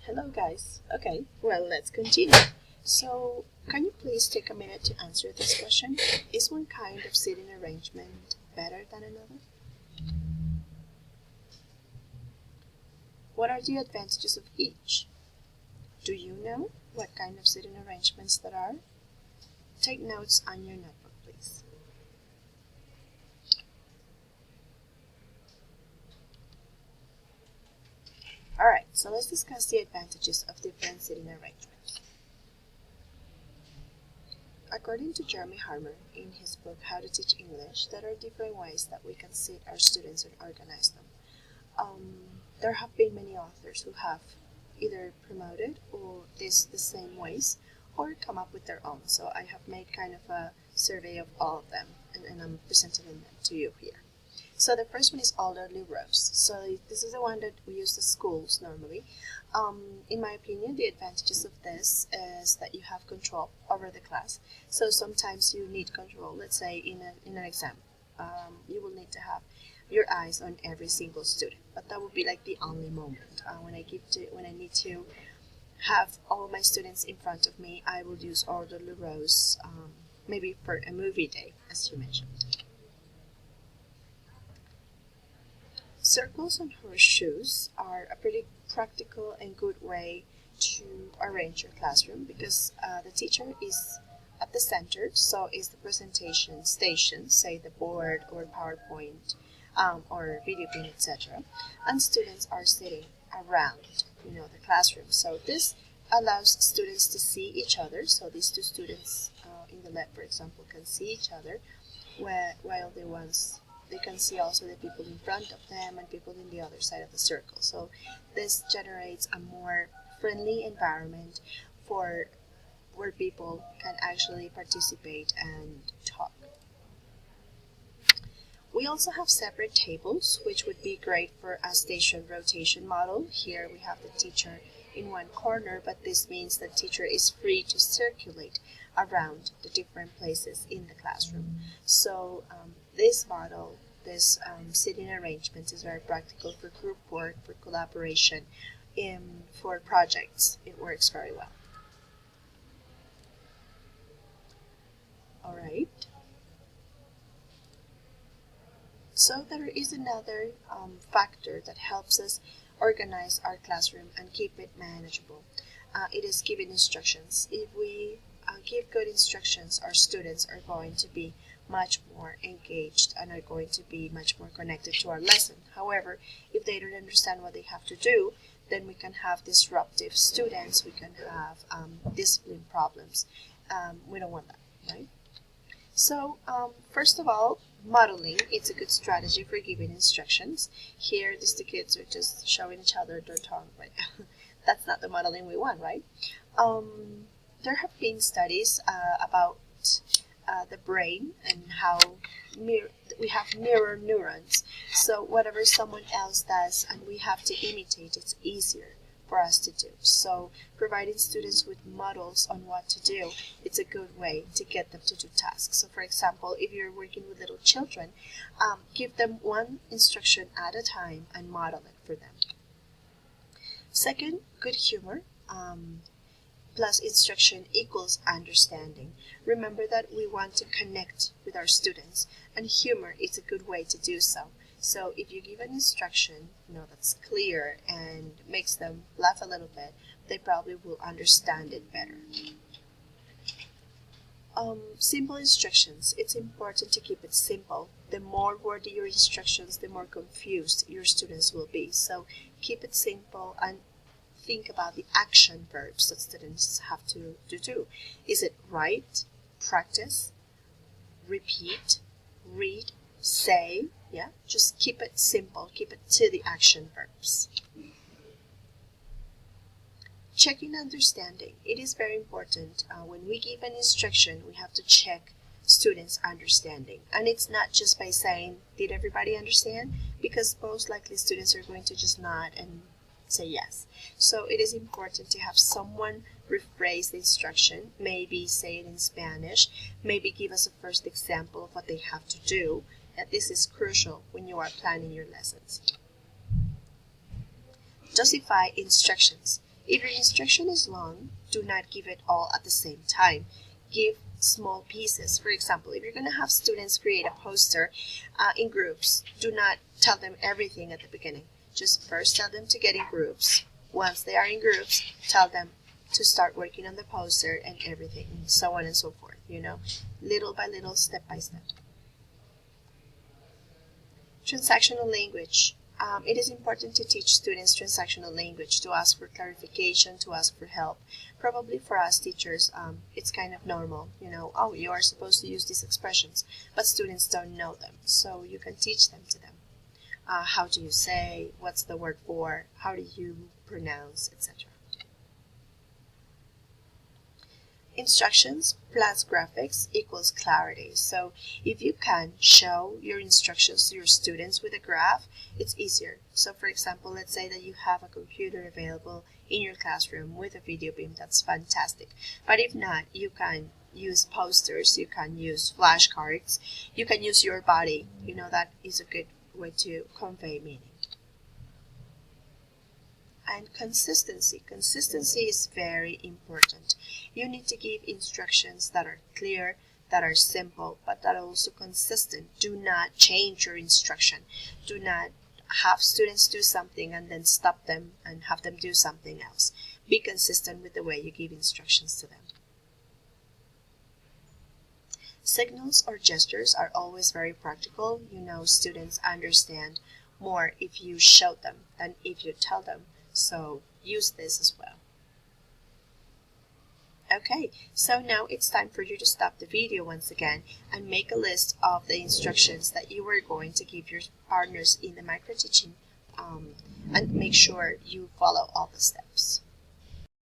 Hello guys. Okay, well, let's continue. So, can you please take a minute to answer this question? Is one kind of seating arrangement better than another? What are the advantages of each? Do you know what kind of seating arrangements there are? Take notes on your notebook, please. Alright, so let's discuss the advantages of different seating arrangements. According to Jeremy Harmer, in his book How to Teach English, there are different ways that we can seat our students and organize them. There have been many authors who have either promoted or the same ways or come up with their own. So I have made kind of a survey of all of them and I'm presenting them to you here. So the first one is orderly rows. So this is the one that we use at schools normally. In my opinion, the advantages of this is that you have control over the class. So sometimes you need control. Let's say in an exam, you will need to have your eyes on every single student. But that would be like the only moment when I need to have all my students in front of me. I will use orderly rows, maybe for a movie day, as you mentioned. Circles and horseshoes are a pretty practical and good way to arrange your classroom because the teacher is at the center, so is the presentation station, say the board or PowerPoint or video beam, etc. And students are sitting around, the classroom. So this allows students to see each other. So these two students in the left, for example, can see each other, while they can see also the people in front of them and people in the other side of the circle. So this generates a more friendly environment where people can actually participate and talk. We also have separate tables, which would be great for a station rotation model. Here we have the teacher in one corner, but this means the teacher is free to circulate around the different places in the classroom. So this model, this seating arrangement is very practical for group work, for collaboration, for projects. It works very well. All right. So there is another factor that helps us organize our classroom and keep it manageable. It is giving instructions. If we give good instructions, our students are going to be much more engaged and are going to be much more connected to our lesson. However, if they don't understand what they have to do, then we can have disruptive students, we can have discipline problems. We don't want that, right? So, first of all, modeling, it's a good strategy for giving instructions. Here, the kids are just showing each other their tongue, but that's not the modeling we want, right? There have been studies about the brain and how we have mirror neurons. So whatever someone else does and we have to imitate, it's easier for us to do. So providing students with models on what to do, it's a good way to get them to do tasks. So for example, if you're working with little children, give them one instruction at a time and model it for them. Second, good humor. Plus instruction equals understanding. Remember that we want to connect with our students, and humor is a good way to do so. So if you give an instruction, that's clear and makes them laugh a little bit, they probably will understand it better. Simple instructions. It's important to keep it simple. The more wordy your instructions, the more confused your students will be. So keep it simple and think about the action verbs that students have to do. Is it write, practice, repeat, read, say? Yeah, just keep it simple. Keep it to the action verbs. Checking understanding. It is very important. When we give an instruction, we have to check students' understanding. And it's not just by saying, did everybody understand? Because most likely students are going to just nod and say yes. So it is important to have someone rephrase the instruction, maybe say it in Spanish, maybe give us a first example of what they have to do. And this is crucial when you are planning your lessons. Justify instructions. If your instruction is long, do not give it all at the same time. Give small pieces. For example, if you're going to have students create a poster in groups, do not tell them everything at the beginning. Just first tell them to get in groups. Once they are in groups, tell them to start working on the poster and everything, and so on and so forth, little by little, step by step. Transactional language. It is important to teach students transactional language, to ask for clarification, to ask for help. Probably for us teachers, it's kind of normal, oh, you are supposed to use these expressions, but students don't know them, so you can teach them to them. How do you say, what's the word for, how do you pronounce, etc. Instructions plus graphics equals clarity. So if you can show your instructions to your students with a graph, it's easier. So for example, let's say that you have a computer available in your classroom with a video beam. That's fantastic. But if not, you can use posters, you can use flashcards, you can use your body. That is a good way to convey meaning. And consistency. Consistency is very important. You need to give instructions that are clear, that are simple, but that are also consistent. Do not change your instruction. Do not have students do something and then stop them and have them do something else. Be consistent with the way you give instructions to them. Signals or gestures are always very practical. Students understand more if you show them than if you tell them. So use this as well. Okay, so now it's time for you to stop the video once again and make a list of the instructions that you are going to give your partners in the micro teaching, and make sure you follow all the steps.